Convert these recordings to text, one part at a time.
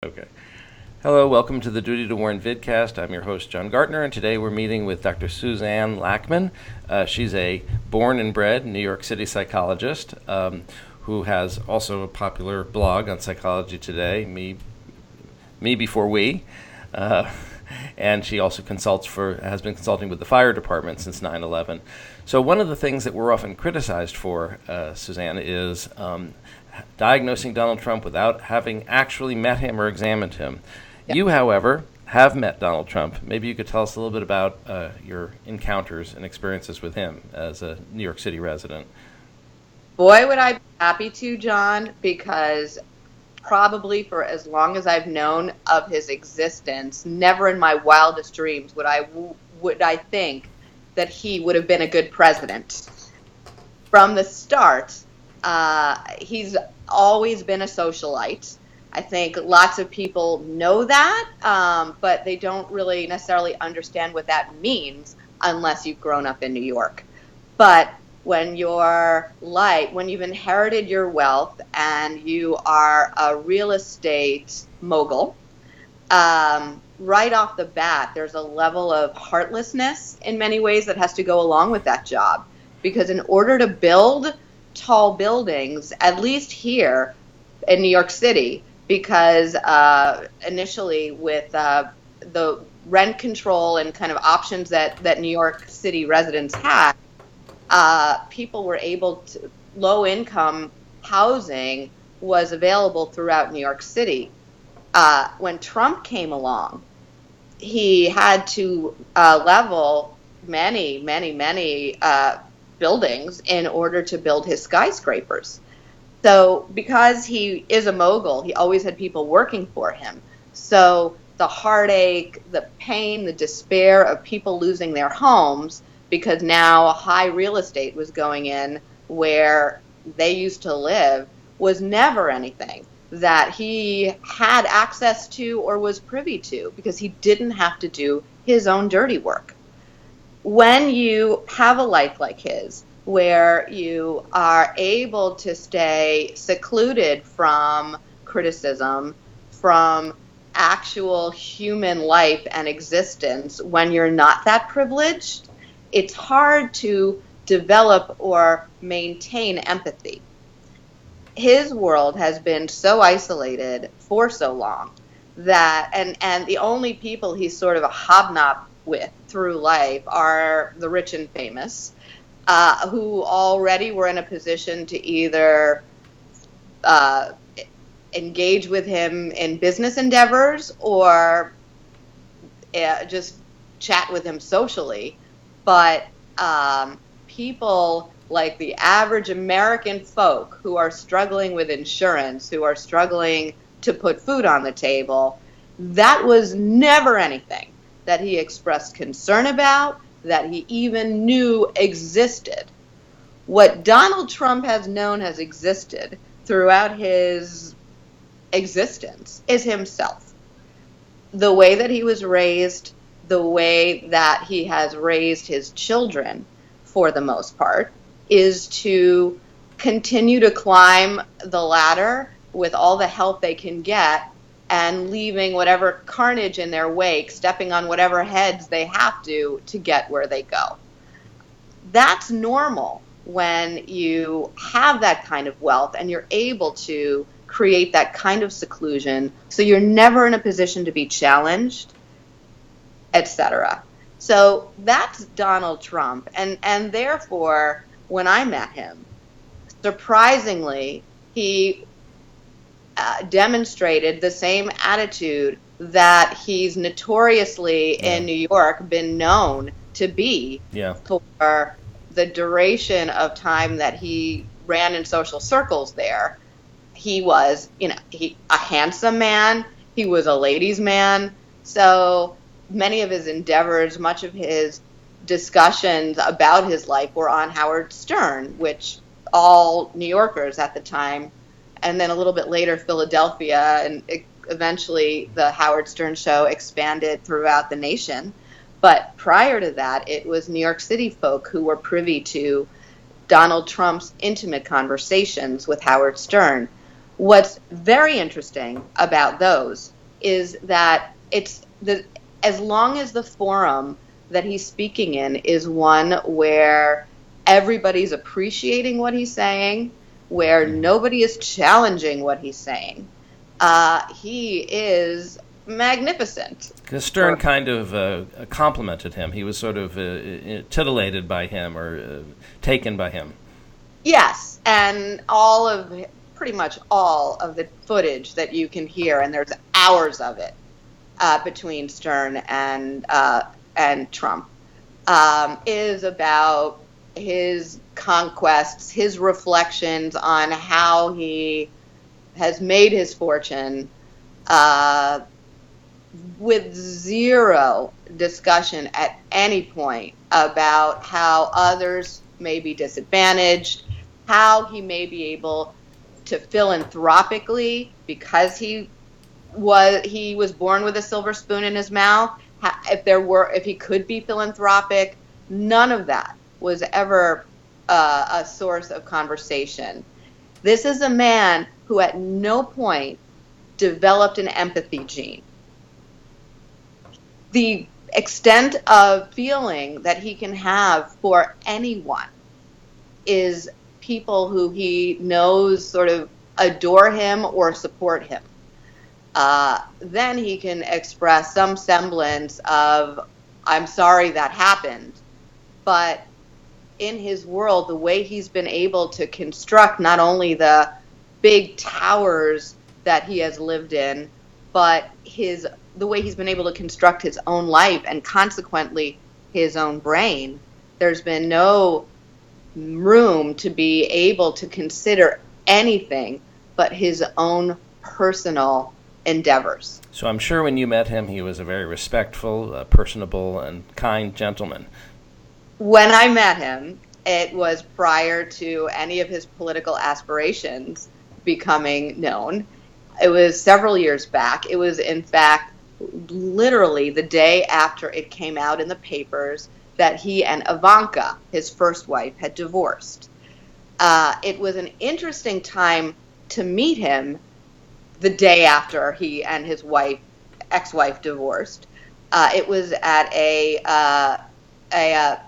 Okay. Hello, welcome to the Duty to Warn vidcast. I'm your host, John Gartner, and today we're meeting with Dr. Suzanne Lachmann. She's a born and bred New York City psychologist who has also a popular blog on Psychology Today, Me Before We. And she also has been consulting with the fire department since 9/11. So one of the things that we're often criticized for, Suzanne, is diagnosing Donald Trump without having actually met him or examined him. Yep. You, however, have met Donald Trump. Maybe you could tell us a little bit about your encounters and experiences with him as a New York City resident. Boy, would I be happy to, John, because probably for as long as I've known of his existence, never in my wildest dreams would I think that he would have been a good president. From the start, he's always been a socialite. I think lots of people know that, but they don't really necessarily understand what that means unless you've grown up in New York. But when you've inherited your wealth and you are a real estate mogul, right off the bat, there's a level of heartlessness in many ways that has to go along with that job. Because in order to build tall buildings, at least here in New York City, because initially with the rent control and kind of options that New York City residents had, people were able to, low-income housing was available throughout New York City. When Trump came along, he had to level many buildings in order to build his skyscrapers. So because he is a mogul, he always had people working for him. So the heartache, the pain, the despair of people losing their homes because now high real estate was going in where they used to live was never anything that he had access to or was privy to because he didn't have to do his own dirty work. When you have a life like his, where you are able to stay secluded from criticism, from actual human life and existence, when you're not that privileged, it's hard to develop or maintain empathy. His world has been so isolated for so long that, and the only people he's sort of a hobnob with through life are the rich and famous, who already were in a position to either engage with him in business endeavors or just chat with him socially. But people like the average American folk who are struggling with insurance, who are struggling to put food on the table, that was never anything that he expressed concern about, that he even knew existed. What Donald Trump has known has existed throughout his existence is himself. The way that he was raised, the way that he has raised his children, for the most part, is to continue to climb the ladder with all the help they can get and leaving whatever carnage in their wake, stepping on whatever heads they have to get where they go. That's normal when you have that kind of wealth and you're able to create that kind of seclusion, so you're never in a position to be challenged, etc. So that's Donald Trump, and therefore, when I met him, surprisingly, he demonstrated the same attitude that he's notoriously in New York been known to be for the duration of time that he ran in social circles there. He was, a handsome man. He was a ladies' man. So many of his endeavors, much of his discussions about his life were on Howard Stern, which all New Yorkers at the time, and then a little bit later Philadelphia, and eventually the Howard Stern show expanded throughout the nation. But prior to that, it was New York City folk who were privy to Donald Trump's intimate conversations with Howard Stern. What's very interesting about those is that as long as the forum that he's speaking in is one where everybody's appreciating what he's saying, where nobody is challenging what he's saying, he is magnificent. Because Stern kind of complimented him. He was sort of titillated by him or taken by him. Yes, and pretty much all of the footage that you can hear, and there's hours of it between Stern and Trump, is about his conquests, his reflections on how he has made his fortune, with zero discussion at any point about how others may be disadvantaged, how he may be able to philanthropically, because he was born with a silver spoon in his mouth, if he could be philanthropic. None of that was ever a source of conversation. This is a man who at no point developed an empathy gene. The extent of feeling that he can have for anyone is people who he knows sort of adore him or support him. Then he can express some semblance of, I'm sorry that happened. But in his world, the way he's been able to construct not only the big towers that he has lived in, but the way he's been able to construct his own life and consequently his own brain, there's been no room to be able to consider anything but his own personal endeavors. So I'm sure when you met him, he was a very respectful, personable, and kind gentleman. When I met him, it was prior to any of his political aspirations becoming known. It was several years back. It was, in fact, literally the day after it came out in the papers that he and Ivanka, his first wife, had divorced. It was an interesting time to meet him the day after he and his ex-wife divorced. It was at a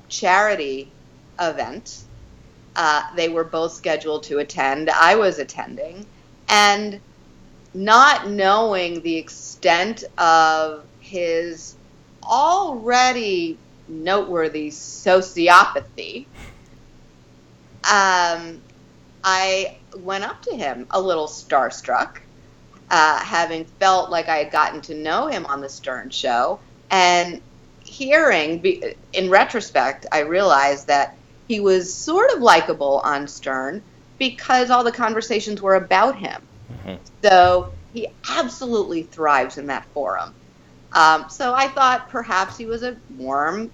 charity event. They were both scheduled to attend. I was attending. And not knowing the extent of his already noteworthy sociopathy, I went up to him a little starstruck, having felt like I had gotten to know him on the Stern Show, and in retrospect, I realized that he was sort of likable on Stern because all the conversations were about him. Mm-hmm. So he absolutely thrives in that forum. So I thought perhaps he was a warm,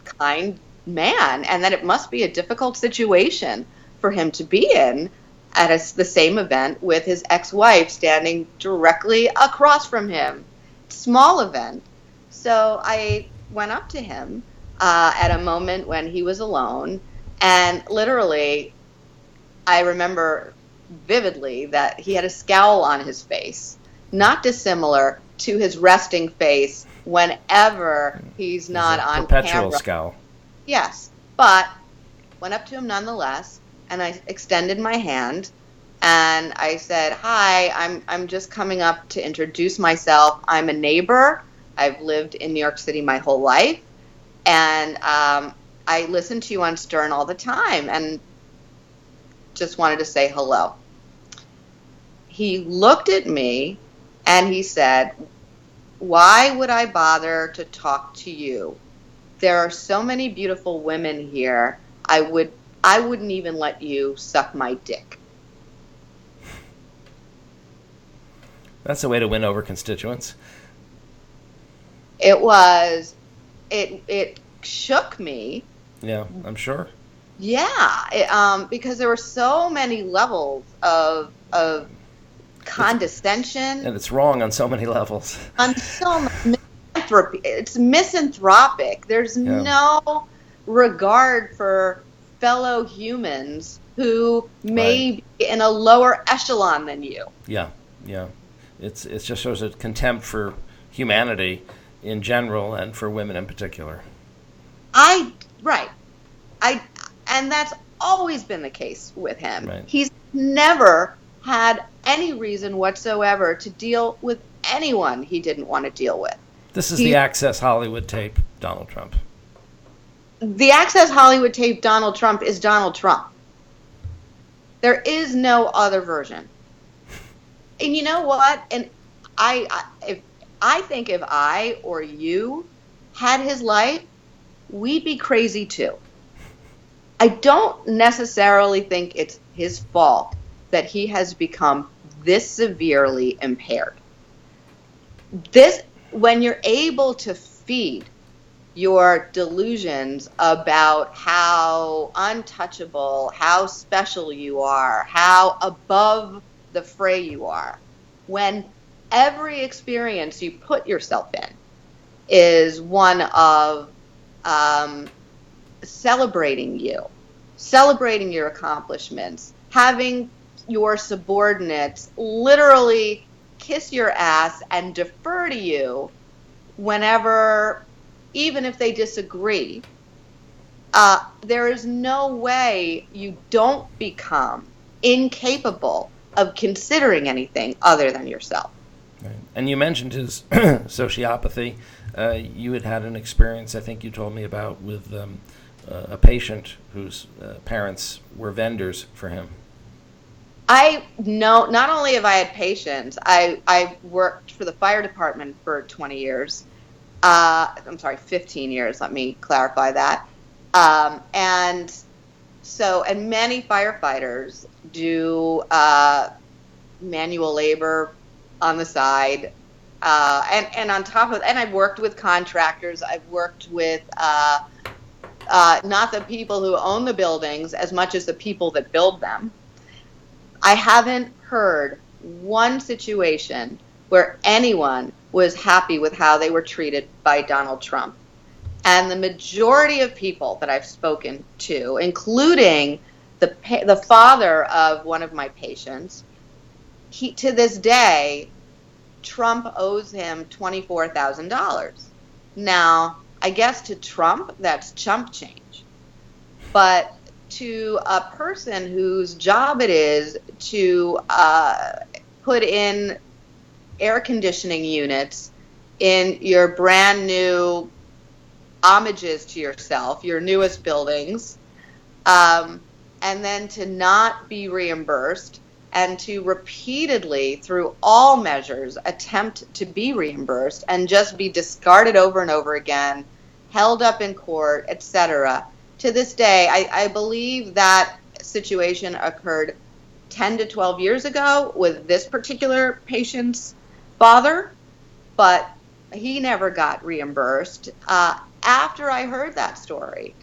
kind man, and that it must be a difficult situation for him to be in at the same event with his ex-wife standing directly across from him. Small event. So I went up to him at a moment when he was alone, and literally I remember vividly that he had a scowl on his face, not dissimilar to his resting face whenever he's not on perpetual camera. Scowl. Yes, but went up to him nonetheless, and I extended my hand, and I said, "Hi, I'm just coming up to introduce myself. I'm a neighbor. I've lived in New York City my whole life, and I listen to you on Stern all the time, and just wanted to say hello." He looked at me and he said, "Why would I bother to talk to you? There are so many beautiful women here. I wouldn't even let you suck my dick." That's a way to win over constituents. It shook me. Yeah, I'm sure. Yeah, because there were so many levels of condescension. And it's wrong on so many levels. On so much misanthropy. It's misanthropic. There's no regard for fellow humans who may be in a lower echelon than you. Yeah, yeah. It just shows a contempt for humanity in general and for women in particular. Right. And that's always been the case with him. Right. He's never had any reason whatsoever to deal with anyone he didn't want to deal with. This is the Access Hollywood tape, Donald Trump. The Access Hollywood tape, Donald Trump, is Donald Trump. There is no other version. And you know what? And I think if I or you had his life, we'd be crazy too. I don't necessarily think it's his fault that he has become this severely impaired. When you're able to feed your delusions about how untouchable, how special you are, how above the fray you are, when every experience you put yourself in is one of celebrating you, celebrating your accomplishments, having your subordinates literally kiss your ass and defer to you whenever, even if they disagree, there is no way you don't become incapable of considering anything other than yourself. Right. And you mentioned his sociopathy. You had an experience, I think you told me about, with a patient whose parents were vendors for him. I know, not only have I had patients, I worked for the fire department for 20 years. 15 years, let me clarify that. And many firefighters do manual labor on the side. And on top of, and I've worked with contractors, I've worked with not the people who own the buildings as much as the people that build them. I haven't heard one situation where anyone was happy with how they were treated by Donald Trump. And the majority of people that I've spoken to, including the father of one of my patients, to this day, Trump owes him $24,000. Now, I guess to Trump, that's chump change. But to a person whose job it is to put in air conditioning units in your brand new homages to yourself, your newest buildings, and then to not be reimbursed and to repeatedly, through all measures, attempt to be reimbursed and just be discarded over and over again, held up in court, etc. To this day, I believe that situation occurred 10 to 12 years ago with this particular patient's father, but he never got reimbursed. After I heard that story,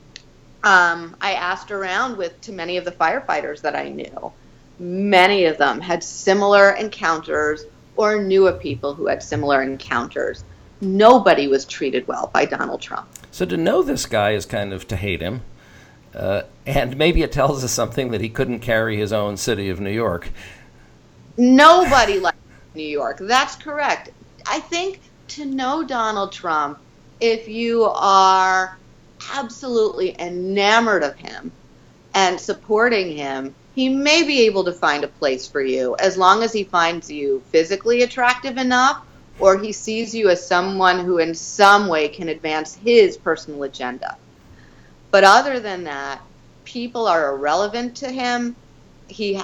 I asked around to many of the firefighters that I knew. Many of them had similar encounters or knew of people who had similar encounters. Nobody was treated well by Donald Trump. So to know this guy is kind of to hate him. And maybe it tells us something that he couldn't carry his own city of New York. Nobody likes New York. That's correct. I think to know Donald Trump, if you are absolutely enamored of him and supporting him, he may be able to find a place for you as long as he finds you physically attractive enough or he sees you as someone who in some way can advance his personal agenda. But other than that, people are irrelevant to him. He's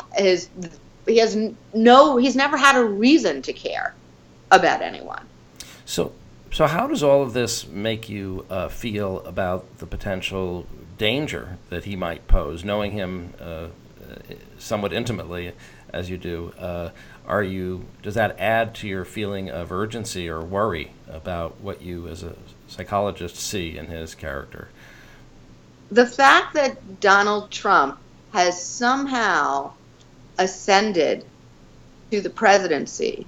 never had a reason to care about anyone. So how does all of this make you feel about the potential danger that he might pose, knowing him somewhat intimately as you do? Does that add to your feeling of urgency or worry about what you as a psychologist see in his character? The fact that Donald Trump has somehow ascended to the presidency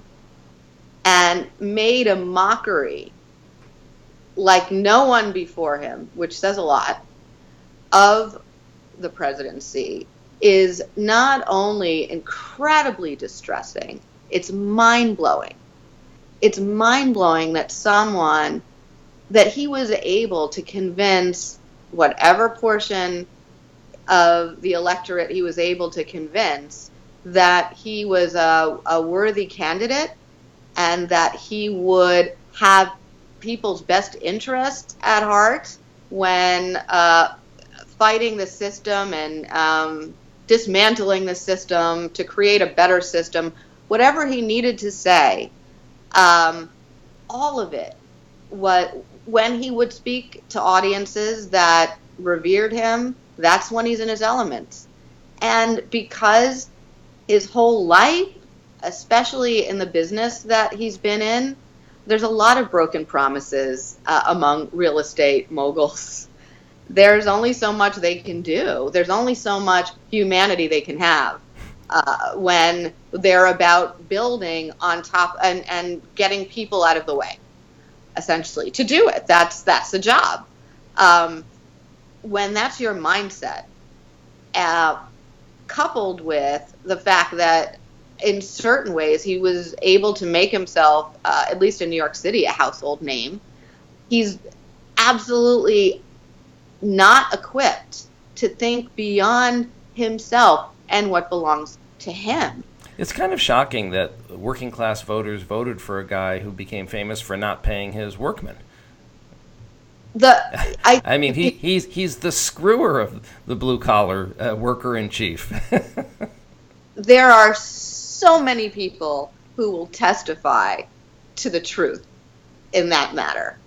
and made a mockery like no one before him, which says a lot, of the presidency, is not only incredibly distressing, it's mind-blowing. It's mind-blowing that he was able to convince whatever portion of the electorate he was able to convince that he was a worthy candidate and that he would have people's best interests at heart when fighting the system and dismantling the system to create a better system. Whatever he needed to say, all of it, when he would speak to audiences that revered him, that's when he's in his elements. And because his whole life, especially in the business that he's been in, there's a lot of broken promises among real estate moguls. There's only so much they can do. There's only so much humanity they can have when they're about building on top and getting people out of the way, essentially, to do it. That's the job. When that's your mindset, coupled with the fact that in certain ways he was able to make himself, at least in New York City, a household name, he's absolutely not equipped to think beyond himself and what belongs to him. It's kind of shocking that working class voters voted for a guy who became famous for not paying his workmen. I mean, he's the screwer of the blue collar worker in chief. There are so many people who will testify to the truth in that matter,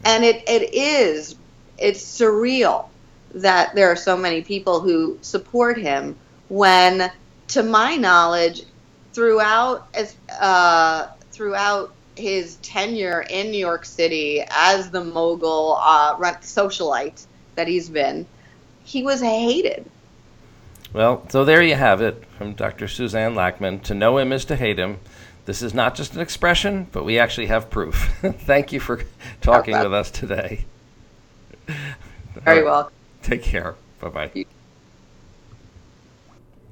and it's surreal that there are so many people who support him when, to my knowledge, throughout his tenure in New York City as the mogul socialite that he's been, he was hated. Well, so there you have it from Dr. Suzanne Lachmann. To know him is to hate him. This is not just an expression, but we actually have proof. Thank you for talking with us today. Very well. Take care. Bye-bye.